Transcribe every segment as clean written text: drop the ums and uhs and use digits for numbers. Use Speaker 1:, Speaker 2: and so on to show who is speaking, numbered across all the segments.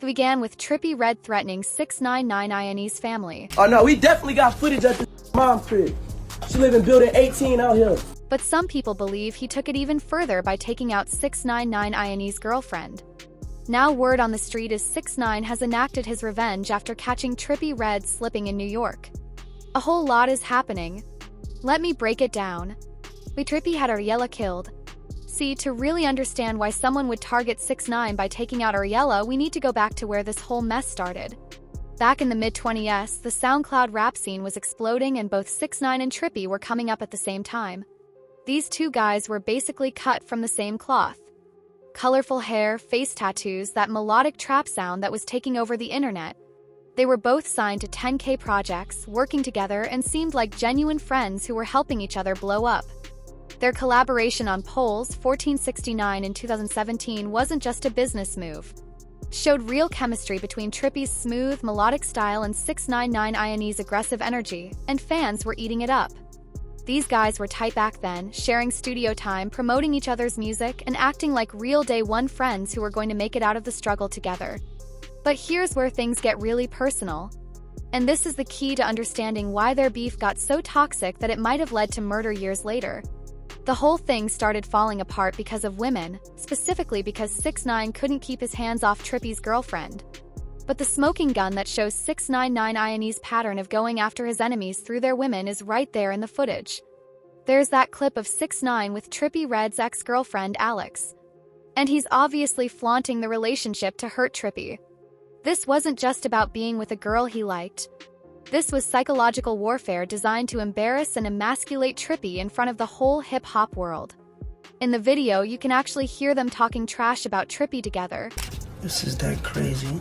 Speaker 1: It began with Trippie Redd threatening 6ix9ine family.
Speaker 2: Oh no, we definitely got footage at the mom's crib. She live in building 18 out here.
Speaker 1: But some people believe he took it even further by taking out 6ix9ine's girlfriend. Now word on the street is 6ix9ine has enacted his revenge after catching Trippie Redd slipping in New York. A whole lot is happening. Let me break it down. Trippie had Ariella killed. See, to really understand why someone would target 6ix9ine by taking out Ariella, we need to go back to where this whole mess started. Back in the mid-20s, the SoundCloud rap scene was exploding and both 6ix9ine and Trippie were coming up at the same time. These two guys were basically cut from the same cloth. Colorful hair, face tattoos, that melodic trap sound that was taking over the internet. They were both signed to 10K projects, working together, and seemed like genuine friends who were helping each other blow up. Their collaboration on Polls 1469 in 2017 wasn't just a business move. It showed real chemistry between Trippie's smooth, melodic style and 6ix9ine's aggressive energy, and fans were eating it up. These guys were tight back then, sharing studio time, promoting each other's music, and acting like real day one friends who were going to make it out of the struggle together. But here's where things get really personal. And this is the key to understanding why their beef got so toxic that it might have led to murder years later. The whole thing started falling apart because of women, specifically because 6ix9ine couldn't keep his hands off Trippie's girlfriend. But the smoking gun that shows 6ix9ine's pattern of going after his enemies through their women is right there in the footage. There's that clip of 6ix9ine with Trippie Redd's ex-girlfriend Alex. And he's obviously flaunting the relationship to hurt Trippie. This wasn't just about being with a girl he liked. This was psychological warfare designed to embarrass and emasculate Trippie in front of the whole hip-hop world. In the video, you can actually hear them talking trash about Trippie together.
Speaker 3: This is that crazy.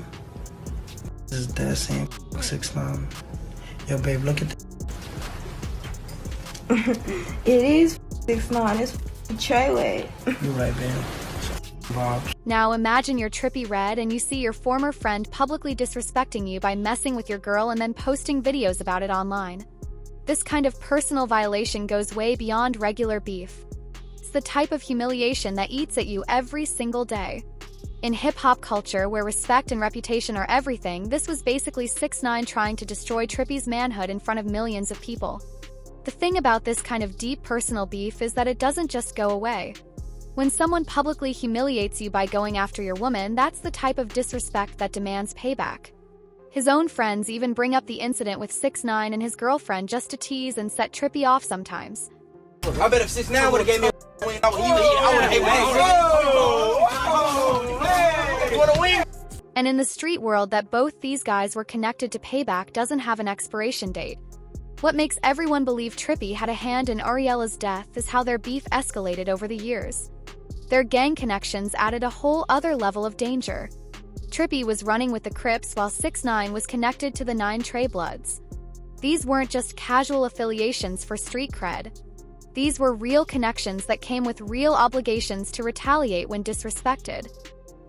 Speaker 3: This is that same 6ix9ine. Yo, babe, look at
Speaker 4: It is 6ix9ine. It's Betrayal.
Speaker 3: You right, babe. Bob.
Speaker 1: Now imagine you're Trippie Redd and you see your former friend publicly disrespecting you by messing with your girl and then posting videos about it online. This kind of personal violation goes way beyond regular beef. It's the type of humiliation that eats at you every single day. In hip-hop culture, where respect and reputation are everything, this was basically 6ix9ine trying to destroy Trippie's manhood in front of millions of people. The thing about this kind of deep personal beef is that it doesn't just go away. When someone publicly humiliates you by going after your woman, that's the type of disrespect that demands payback. His own friends even bring up the incident with 6ix9ine and his girlfriend just to tease and set Trippie off sometimes.
Speaker 5: I bet if 6ix9ine would've gave me
Speaker 1: And in the street world, that both these guys were connected to payback doesn't have an expiration date. What makes everyone believe Trippie had a hand in Ariella's death is how their beef escalated over the years. Their gang connections added a whole other level of danger. Trippie was running with the Crips while 6ix9ine was connected to the 9 Trey Bloods. These weren't just casual affiliations for street cred. These were real connections that came with real obligations to retaliate when disrespected.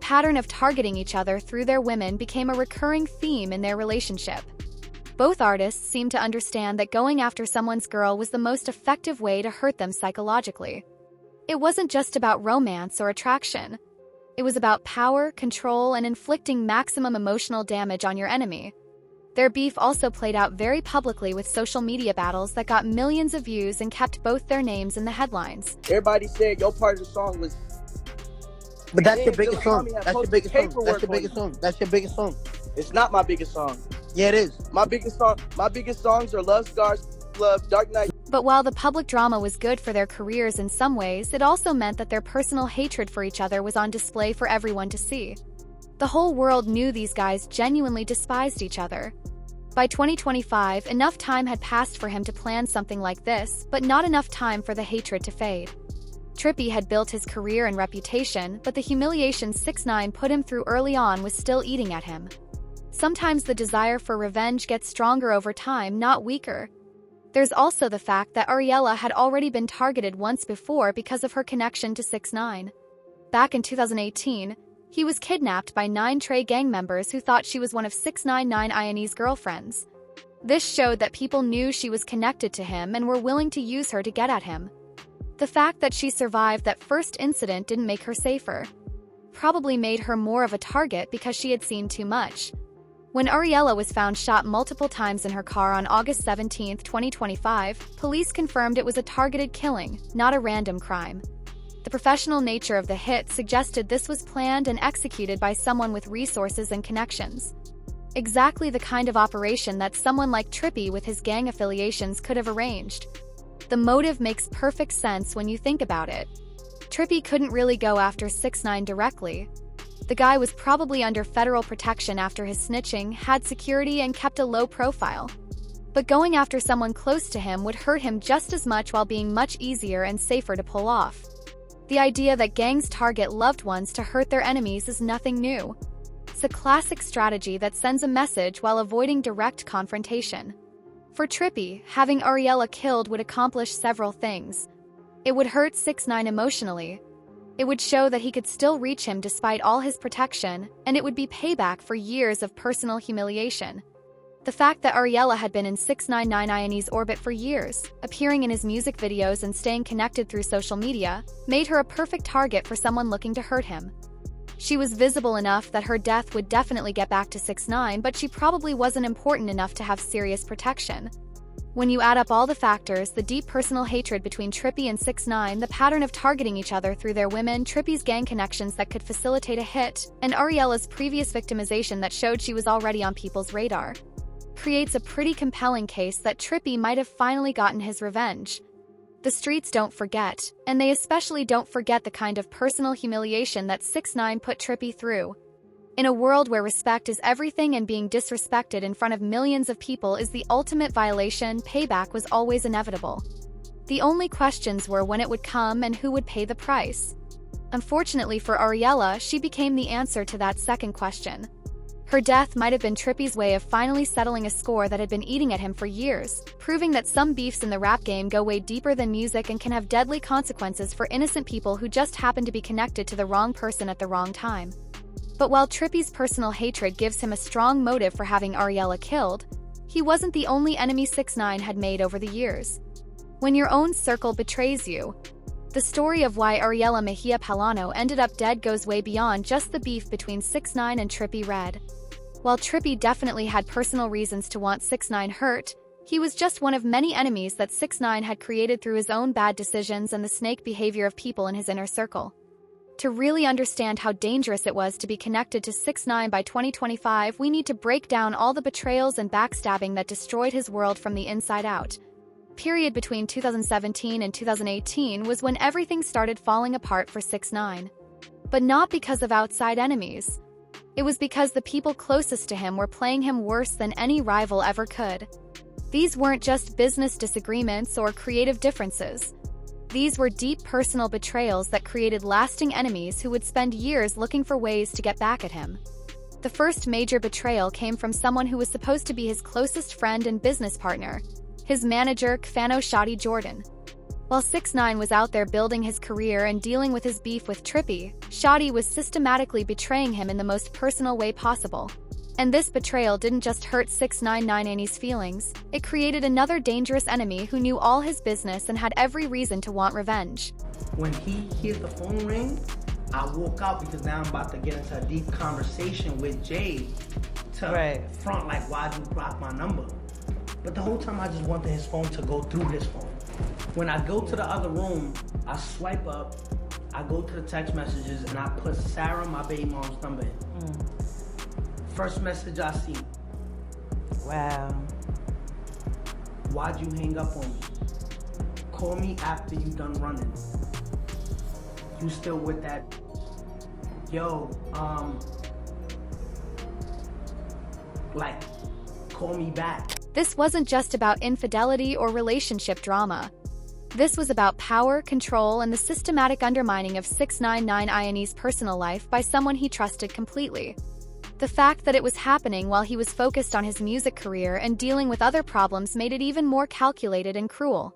Speaker 1: Pattern of targeting each other through their women became a recurring theme in their relationship. Both artists seemed to understand that going after someone's girl was the most effective way to hurt them psychologically. It wasn't just about romance or attraction. It was about power, control, and inflicting maximum emotional damage on your enemy. Their beef also played out very publicly with social media battles that got millions of views and kept both their names in the headlines.
Speaker 2: Everybody said your part of the song was...
Speaker 6: But that's your biggest song. That's your biggest song. That's your biggest song. That's your biggest song.
Speaker 2: It's not my biggest song.
Speaker 6: Yeah, it is.
Speaker 2: My biggest songs are Love Scars, Love, Dark Knight.
Speaker 1: But while the public drama was good for their careers in some ways, it also meant that their personal hatred for each other was on display for everyone to see. The whole world knew these guys genuinely despised each other. By 2025, enough time had passed for him to plan something like this, but not enough time for the hatred to fade. Trippie had built his career and reputation, but the humiliation 6ix9ine put him through early on was still eating at him. Sometimes the desire for revenge gets stronger over time, not weaker. There's also the fact that Ariella had already been targeted once before because of her connection to 6ix9ine. Back in 2018, he was kidnapped by 9 Trey gang members who thought she was one of 6ix9ine's girlfriends. This showed that people knew she was connected to him and were willing to use her to get at him. The fact that she survived that first incident didn't make her safer. probably made her more of a target because she had seen too much. When Ariella was found shot multiple times in her car on August 17, 2025, police confirmed it was a targeted killing, not a random crime. The professional nature of the hit suggested this was planned and executed by someone with resources and connections. Exactly the kind of operation that someone like Trippie with his gang affiliations could have arranged. The motive makes perfect sense when you think about it. Trippie couldn't really go after 6ix9ine directly. The guy was probably under federal protection after his snitching, had security, and kept a low profile. But going after someone close to him would hurt him just as much while being much easier and safer to pull off. The idea that gangs target loved ones to hurt their enemies is nothing new. It's a classic strategy that sends a message while avoiding direct confrontation. For Trippie, having Ariella killed would accomplish several things. It would hurt 6ix9ine emotionally. It would show that he could still reach him despite all his protection, and it would be payback for years of personal humiliation. The fact that Ariella had been in 6ix9ine's orbit for years, appearing in his music videos and staying connected through social media, made her a perfect target for someone looking to hurt him. She was visible enough that her death would definitely get back to 6ix9ine, but she probably wasn't important enough to have serious protection. When you add up all the factors, the deep personal hatred between Trippie and 6ix9ine, the pattern of targeting each other through their women, Trippie's gang connections that could facilitate a hit, and Ariella's previous victimization that showed she was already on people's radar, creates a pretty compelling case that Trippie might have finally gotten his revenge. The streets don't forget, and they especially don't forget the kind of personal humiliation that 6ix9ine put Trippie through. In a world where respect is everything and being disrespected in front of millions of people is the ultimate violation, payback was always inevitable. The only questions were when it would come and who would pay the price. Unfortunately for Ariella, she became the answer to that second question. Her death might have been Trippie's way of finally settling a score that had been eating at him for years, proving that some beefs in the rap game go way deeper than music and can have deadly consequences for innocent people who just happen to be connected to the wrong person at the wrong time. But while Trippie's personal hatred gives him a strong motive for having Ariella killed, he wasn't the only enemy 6ix9ine had made over the years. When your own circle betrays you, the story of why Ariella Mejia Palano ended up dead goes way beyond just the beef between 6ix9ine and Trippie Redd. While Trippie definitely had personal reasons to want 6ix9ine hurt, he was just one of many enemies that 6ix9ine had created through his own bad decisions and the snake behavior of people in his inner circle. To really understand how dangerous it was to be connected to 6ix9ine by 2025, we need to break down all the betrayals and backstabbing that destroyed his world from the inside out. Period between 2017 and 2018 was when everything started falling apart for 6ix9ine. But not because of outside enemies. It was because the people closest to him were playing him worse than any rival ever could. These weren't just business disagreements or creative differences. These were deep personal betrayals that created lasting enemies who would spend years looking for ways to get back at him. The first major betrayal came from someone who was supposed to be his closest friend and business partner, his manager, Kfano Shadi Jordan. While 6ix9ine was out there building his career and dealing with his beef with Trippie, Shadi was systematically betraying him in the most personal way possible. And this betrayal didn't just hurt 6ix9ine's feelings, it created another dangerous enemy who knew all his business and had every reason to want revenge.
Speaker 3: When he hears the phone ring, I walk out because now I'm about to get into a deep conversation with Jay to front like, why'd you block my number? But the whole time I just wanted his phone to go through his phone. When I go to the other room, I swipe up, I go to the text messages, and I put Sarah, my baby mom's number in. First message I see.
Speaker 4: Wow.
Speaker 3: Why'd you hang up on me? Call me after you done running. You still with that? Yo, like, call me back.
Speaker 1: This wasn't just about infidelity or relationship drama. This was about power, control, and the systematic undermining of 6ix9ine's personal life by someone he trusted completely. The fact that it was happening while he was focused on his music career and dealing with other problems made it even more calculated and cruel.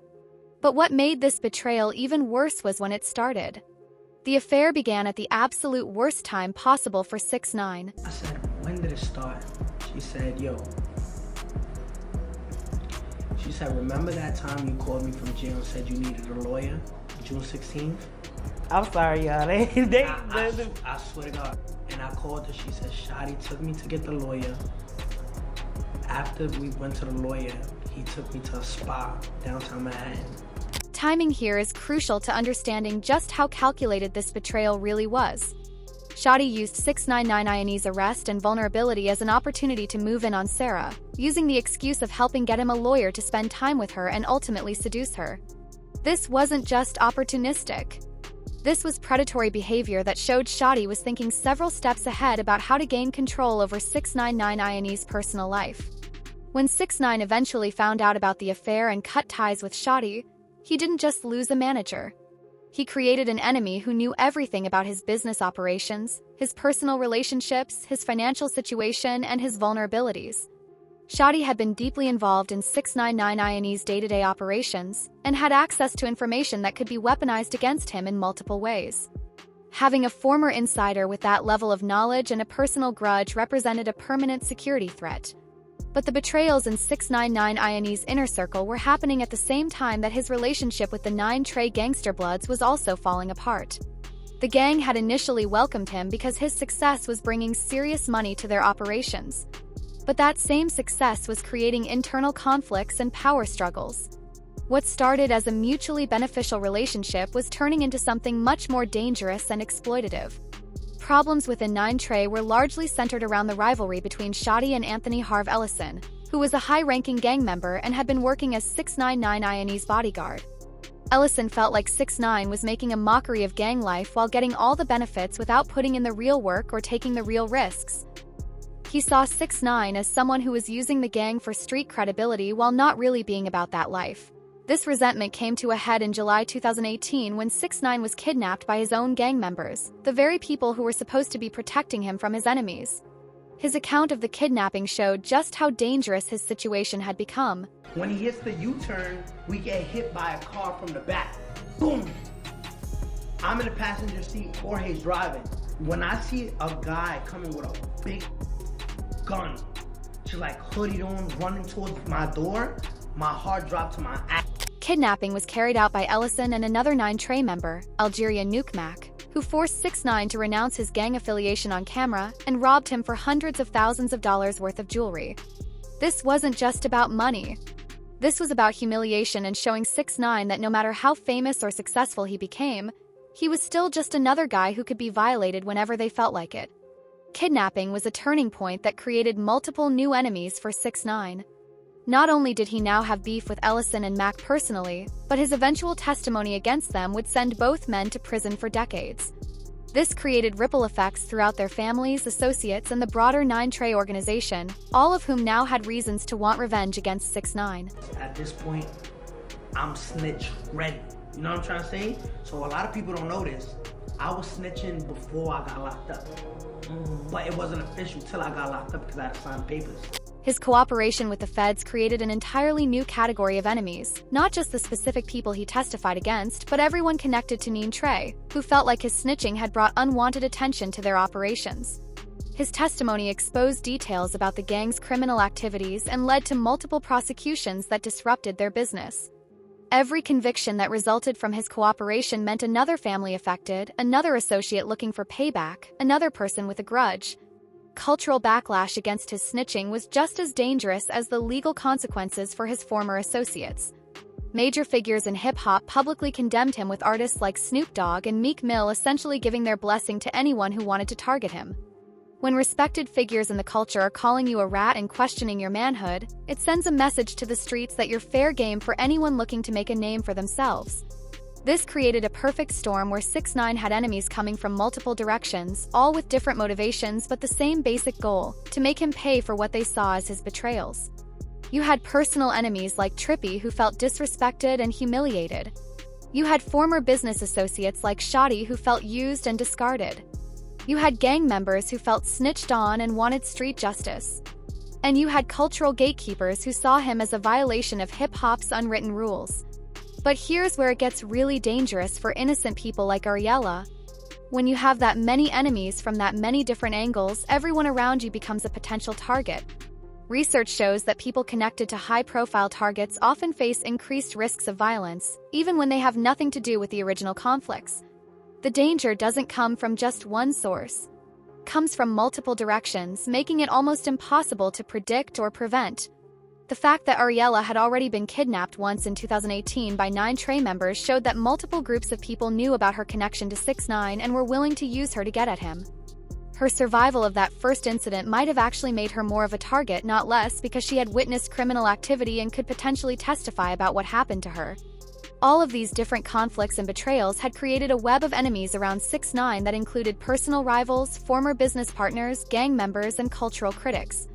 Speaker 1: But what made this betrayal even worse was when it started. The affair began at the absolute worst time possible for 6ix9ine.
Speaker 3: I said, when did it start? She said, yo. She said, remember that time you called me from jail and said you needed a lawyer, June 16th?
Speaker 4: I'm sorry, y'all.
Speaker 3: I swear to God. And I called her. She said, Shotty took me to get the lawyer. After we went to the lawyer, he took me to a spa downtown Manhattan.
Speaker 1: Timing here is crucial to understanding just how calculated this betrayal really was. Shotty used 6ix9ine Iane's arrest and vulnerability as an opportunity to move in on Sarah, using the excuse of helping get him a lawyer to spend time with her and ultimately seduce her. This wasn't just opportunistic. This was predatory behavior that showed Shotty was thinking several steps ahead about how to gain control over 6ix9ine Iane's personal life. When 6ix9ine eventually found out about the affair and cut ties with Shotty, he didn't just lose a manager. He created an enemy who knew everything about his business operations, his personal relationships, his financial situation, and his vulnerabilities. Shotty had been deeply involved in 6ix9ine Iane's day-to-day operations and had access to information that could be weaponized against him in multiple ways. Having a former insider with that level of knowledge and a personal grudge represented a permanent security threat. But the betrayals in 6ix9ine Iane's inner circle were happening at the same time that his relationship with the 9 Trey gangster bloods was also falling apart. The gang had initially welcomed him because his success was bringing serious money to their operations. But that same success was creating internal conflicts and power struggles. What started as a mutually beneficial relationship was turning into something much more dangerous and exploitative. Problems within 9 Trey were largely centered around the rivalry between Shotty and Anthony Harv Ellison, who was a high-ranking gang member and had been working as 6ix9ine Iane's bodyguard. Ellison felt like 6ix9ine was making a mockery of gang life while getting all the benefits without putting in the real work or taking the real risks. He saw 6ix9ine as someone who was using the gang for street credibility while not really being about that life. This resentment came to a head in July 2018 when 6ix9ine was kidnapped by his own gang members, the very people who were supposed to be protecting him from his enemies. His account of the kidnapping showed just how dangerous his situation had become.
Speaker 3: When he hits the U-turn, we get hit by a car from the back. Boom! I'm in the passenger seat, Jorge's driving. When I see a guy coming with a big gun, just like hooded on, running towards my door, my heart dropped to my ass.
Speaker 1: Kidnapping was carried out by Ellison and another 9 Trey member, Algeria Nukmak, who forced 6ix9ine to renounce his gang affiliation on camera and robbed him for hundreds of thousands of dollars worth of jewelry. This wasn't just about money. This was about humiliation and showing 6ix9ine that no matter how famous or successful he became, he was still just another guy who could be violated whenever they felt like it. Kidnapping was a turning point that created multiple new enemies for 6ix9ine. Not only did he now have beef with Ellison and Mac personally, but his eventual testimony against them would send both men to prison for decades. This created ripple effects throughout their families, associates, and the broader 9 Trey organization, all of whom now had reasons to want revenge against 6ix9ine.
Speaker 3: At this point, I'm snitch ready. You know what I'm trying to say? So a lot of people don't know this. I was snitching before I got locked up. But it wasn't official till I got locked up because I had to sign papers.
Speaker 1: His cooperation with the feds created an entirely new category of enemies, not just the specific people he testified against, but everyone connected to 9 Trey, who felt like his snitching had brought unwanted attention to their operations. His testimony exposed details about the gang's criminal activities and led to multiple prosecutions that disrupted their business. Every conviction that resulted from his cooperation meant another family affected, another associate looking for payback, another person with a grudge. Cultural backlash against his snitching was just as dangerous as the legal consequences for his former associates. Major figures in hip-hop publicly condemned him, with artists like Snoop Dogg and Meek Mill essentially giving their blessing to anyone who wanted to target him. When respected figures in the culture are calling you a rat and questioning your manhood, it sends a message to the streets that you're fair game for anyone looking to make a name for themselves. This created a perfect storm where 6ix9ine had enemies coming from multiple directions, all with different motivations but the same basic goal: to make him pay for what they saw as his betrayals. You had personal enemies like Trippie, who felt disrespected and humiliated. You had former business associates like Shotty, who felt used and discarded. You had gang members who felt snitched on and wanted street justice. And you had cultural gatekeepers who saw him as a violation of hip-hop's unwritten rules. But here's where it gets really dangerous for innocent people like Ariella. When you have that many enemies from that many different angles, everyone around you becomes a potential target. Research shows that people connected to high-profile targets often face increased risks of violence, even when they have nothing to do with the original conflicts. The danger doesn't come from just one source. It comes from multiple directions, making it almost impossible to predict or prevent. The fact that Ariella had already been kidnapped once in 2018 by 9 Trey members showed that multiple groups of people knew about her connection to 6ix9ine and were willing to use her to get at him. Her survival of that first incident might have actually made her more of a target, not less, because she had witnessed criminal activity and could potentially testify about what happened to her. All of these different conflicts and betrayals had created a web of enemies around 6ix9ine that included personal rivals, former business partners, gang members, and cultural critics.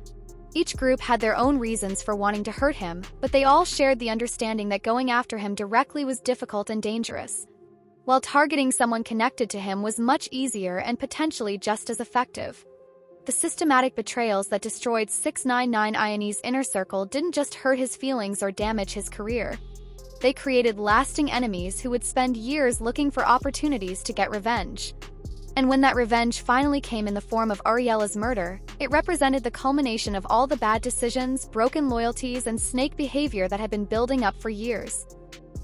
Speaker 1: Each group had their own reasons for wanting to hurt him, but they all shared the understanding that going after him directly was difficult and dangerous, while targeting someone connected to him was much easier and potentially just as effective. The systematic betrayals that destroyed 6ix9ine's inner circle didn't just hurt his feelings or damage his career. They created lasting enemies who would spend years looking for opportunities to get revenge. And when that revenge finally came in the form of Ariella's murder, it represented the culmination of all the bad decisions, broken loyalties, and snake behavior that had been building up for years.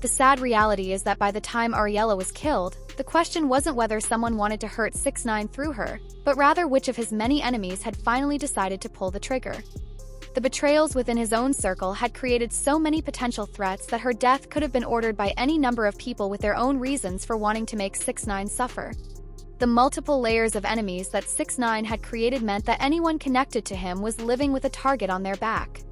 Speaker 1: The sad reality is that by the time Ariella was killed, the question wasn't whether someone wanted to hurt 6ix9ine through her, but rather which of his many enemies had finally decided to pull the trigger. The betrayals within his own circle had created so many potential threats that her death could have been ordered by any number of people with their own reasons for wanting to make 6ix9ine suffer. The multiple layers of enemies that 6ix9ine had created meant that anyone connected to him was living with a target on their back.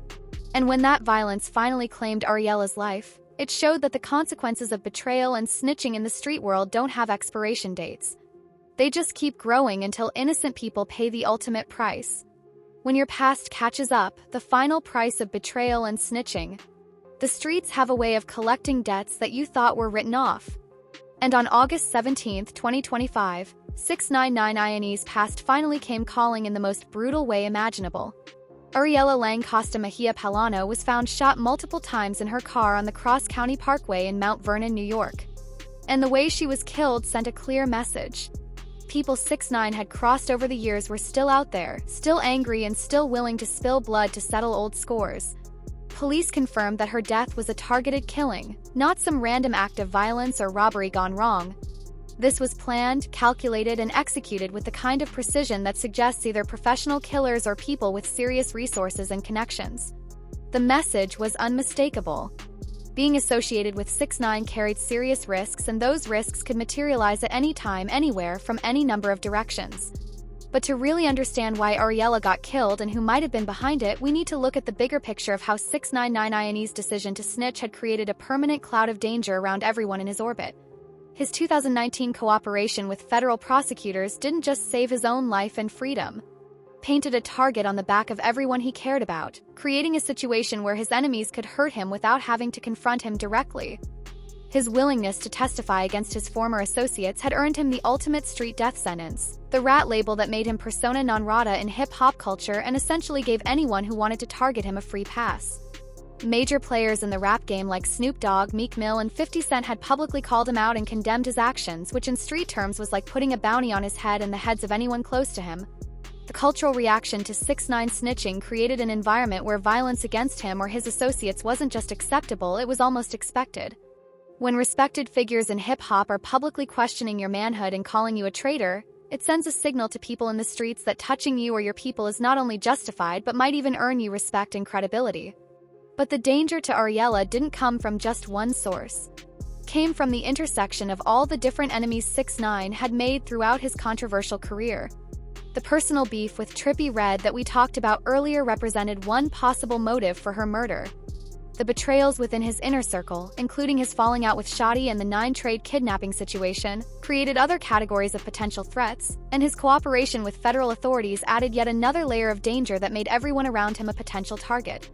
Speaker 1: And when that violence finally claimed Ariella's life, it showed that the consequences of betrayal and snitching in the street world don't have expiration dates. They just keep growing until innocent people pay the ultimate price. When your past catches up, the final price of betrayal and snitching, the streets have a way of collecting debts that you thought were written off. And on August 17, 2025, 6ix9ine's past finally came calling in the most brutal way imaginable. Ariella Lancosta Mejia Palano was found shot multiple times in her car on the Cross County Parkway in Mount Vernon, New York. And the way she was killed sent a clear message. People 6ix9ine had crossed over the years were still out there, still angry and still willing to spill blood to settle old scores. Police confirmed that her death was a targeted killing, not some random act of violence or robbery gone wrong. This was planned, calculated, and executed with the kind of precision that suggests either professional killers or people with serious resources and connections. The message was unmistakable. Being associated with 6ix9ine carried serious risks, and those risks could materialize at any time, anywhere, from any number of directions. But to really understand why Ariella got killed and who might have been behind it, we need to look at the bigger picture of how 6ix9ine's decision to snitch had created a permanent cloud of danger around everyone in his orbit. His 2019 cooperation with federal prosecutors didn't just save his own life and freedom. Painted a target on the back of everyone he cared about, creating a situation where his enemies could hurt him without having to confront him directly. His willingness to testify against his former associates had earned him the ultimate street death sentence, the rat label that made him persona non grata in hip-hop culture and essentially gave anyone who wanted to target him a free pass. Major players in the rap game like Snoop Dogg, Meek Mill, and 50 Cent had publicly called him out and condemned his actions, which in street terms was like putting a bounty on his head and the heads of anyone close to him. The cultural reaction to 6ix9ine snitching created an environment where violence against him or his associates wasn't just acceptable, it was almost expected. When respected figures in hip-hop are publicly questioning your manhood and calling you a traitor, it sends a signal to people in the streets that touching you or your people is not only justified but might even earn you respect and credibility. But the danger to Ariella didn't come from just one source. It came from the intersection of all the different enemies 6ix9ine had made throughout his controversial career. The personal beef with Trippie Redd that we talked about earlier represented one possible motive for her murder. The betrayals within his inner circle, including his falling out with Shotty and the 9 Trade kidnapping situation, created other categories of potential threats, and his cooperation with federal authorities added yet another layer of danger that made everyone around him a potential target.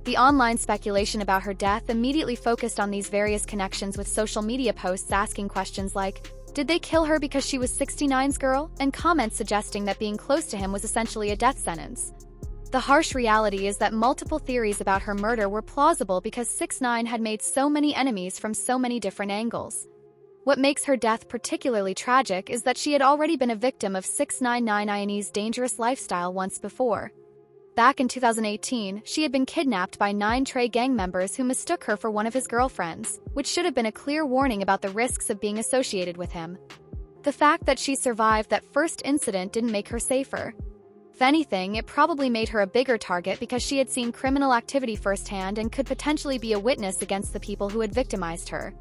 Speaker 1: The online speculation about her death immediately focused on these various connections, with social media posts asking questions like, "Did they kill her because she was 6ix9ine's girl?" and comments suggesting that being close to him was essentially a death sentence. The harsh reality is that multiple theories about her murder were plausible because 6ix9ine had made so many enemies from so many different angles. What makes her death particularly tragic is that she had already been a victim of 6ix9ine's dangerous lifestyle once before. Back in 2018, she had been kidnapped by 9 Trey gang members who mistook her for one of his girlfriends, which should have been a clear warning about the risks of being associated with him. The fact that she survived that first incident didn't make her safer. If anything, it probably made her a bigger target because she had seen criminal activity firsthand and could potentially be a witness against the people who had victimized her.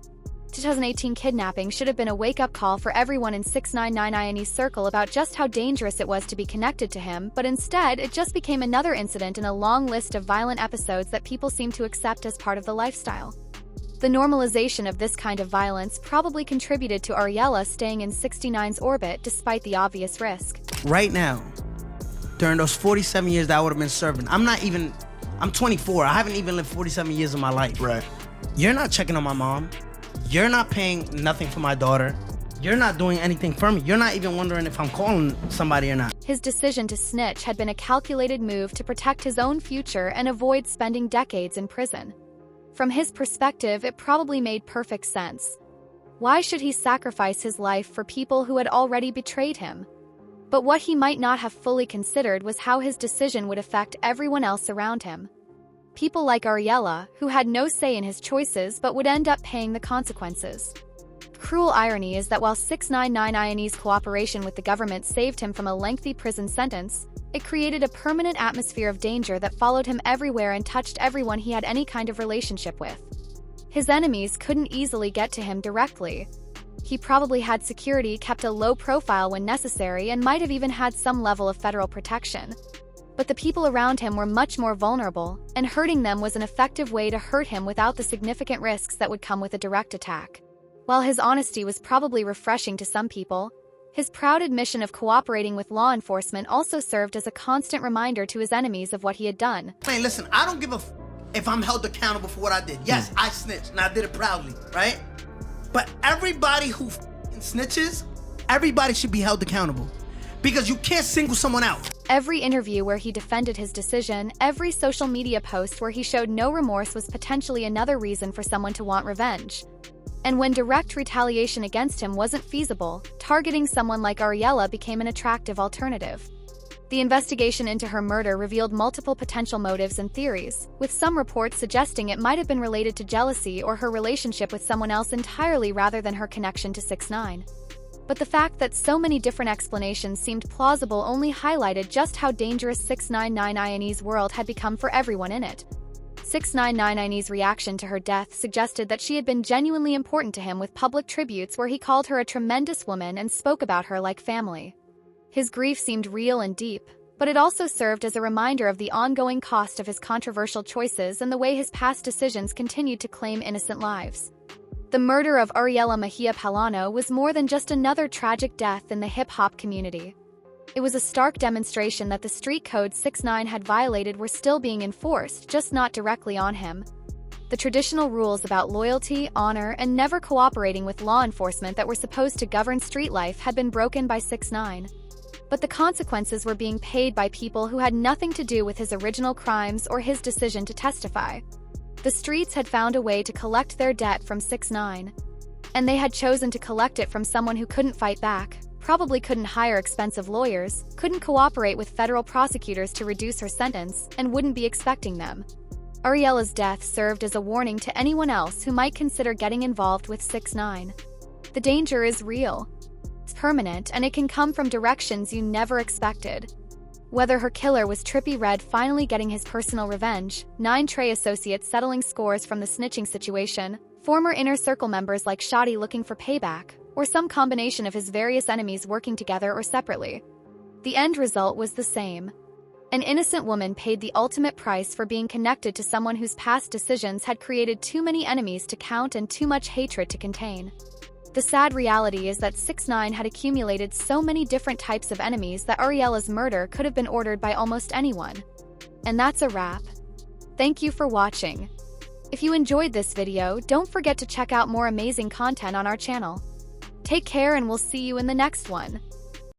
Speaker 1: 2018 kidnapping should have been a wake-up call for everyone in 6ix9ine Iane's circle about just how dangerous it was to be connected to him, but instead, it just became another incident in a long list of violent episodes that people seem to accept as part of the lifestyle. The normalization of this kind of violence probably contributed to Ariella staying in 6ix9ine's orbit despite the obvious risk.
Speaker 3: Right now, during those 47 years that I would have been serving, I'm 24, I haven't even lived 47 years of my life.
Speaker 5: Right.
Speaker 3: You're not checking on my mom. You're not paying nothing for my daughter. You're not doing anything for me. You're not even wondering if I'm calling somebody or not.
Speaker 1: His decision to snitch had been a calculated move to protect his own future and avoid spending decades in prison. From his perspective, it probably made perfect sense. Why should he sacrifice his life for people who had already betrayed him? But what he might not have fully considered was how his decision would affect everyone else around him. People like Ariella, who had no say in his choices but would end up paying the consequences. Cruel irony is that while 6ix9ine Iane's cooperation with the government saved him from a lengthy prison sentence, it created a permanent atmosphere of danger that followed him everywhere and touched everyone he had any kind of relationship with. His enemies couldn't easily get to him directly. He probably had security, kept a low profile when necessary, and might have even had some level of federal protection. But the people around him were much more vulnerable, and hurting them was an effective way to hurt him without the significant risks that would come with a direct attack. While his honesty was probably refreshing to some people, his proud admission of cooperating with law enforcement also served as a constant reminder to his enemies of what he had done.
Speaker 3: Man, listen, I don't give a if I'm held accountable for what I did. Yes, I snitched, and I did it proudly, right? But everybody who snitches, everybody should be held accountable. Because you can't single someone out.
Speaker 1: Every interview where he defended his decision, every social media post where he showed no remorse was potentially another reason for someone to want revenge. And when direct retaliation against him wasn't feasible, targeting someone like Ariella became an attractive alternative. The investigation into her murder revealed multiple potential motives and theories, with some reports suggesting it might have been related to jealousy or her relationship with someone else entirely rather than her connection to 6ix9ine. But the fact that so many different explanations seemed plausible only highlighted just how dangerous 6ix9ine Iane's world had become for everyone in it. 6ix9ine Iane's reaction to her death suggested that she had been genuinely important to him, with public tributes where he called her a tremendous woman and spoke about her like family. His grief seemed real and deep, but it also served as a reminder of the ongoing cost of his controversial choices and the way his past decisions continued to claim innocent lives. The murder of Ariella Mejia Palano was more than just another tragic death in the hip-hop community. It was a stark demonstration that the street codes 6ix9ine had violated were still being enforced, just not directly on him. The traditional rules about loyalty, honor, and never cooperating with law enforcement that were supposed to govern street life had been broken by 6ix9ine. But the consequences were being paid by people who had nothing to do with his original crimes or his decision to testify. The streets had found a way to collect their debt from 6ix9ine, and they had chosen to collect it from someone who couldn't fight back, probably couldn't hire expensive lawyers, couldn't cooperate with federal prosecutors to reduce her sentence, and wouldn't be expecting them. Ariella's death served as a warning to anyone else who might consider getting involved with 6ix9ine. The danger is real. It's permanent, and it can come from directions you never expected. Whether her killer was Trippie Redd finally getting his personal revenge, 9 Trey associates settling scores from the snitching situation, former inner circle members like Shotty looking for payback, or some combination of his various enemies working together or separately, the end result was the same. An innocent woman paid the ultimate price for being connected to someone whose past decisions had created too many enemies to count and too much hatred to contain. The sad reality is that 6ix9ine had accumulated so many different types of enemies that Ariella's murder could have been ordered by almost anyone. And that's a wrap. Thank you for watching. If you enjoyed this video, don't forget to check out more amazing content on our channel. Take care, and we'll see you in the next one.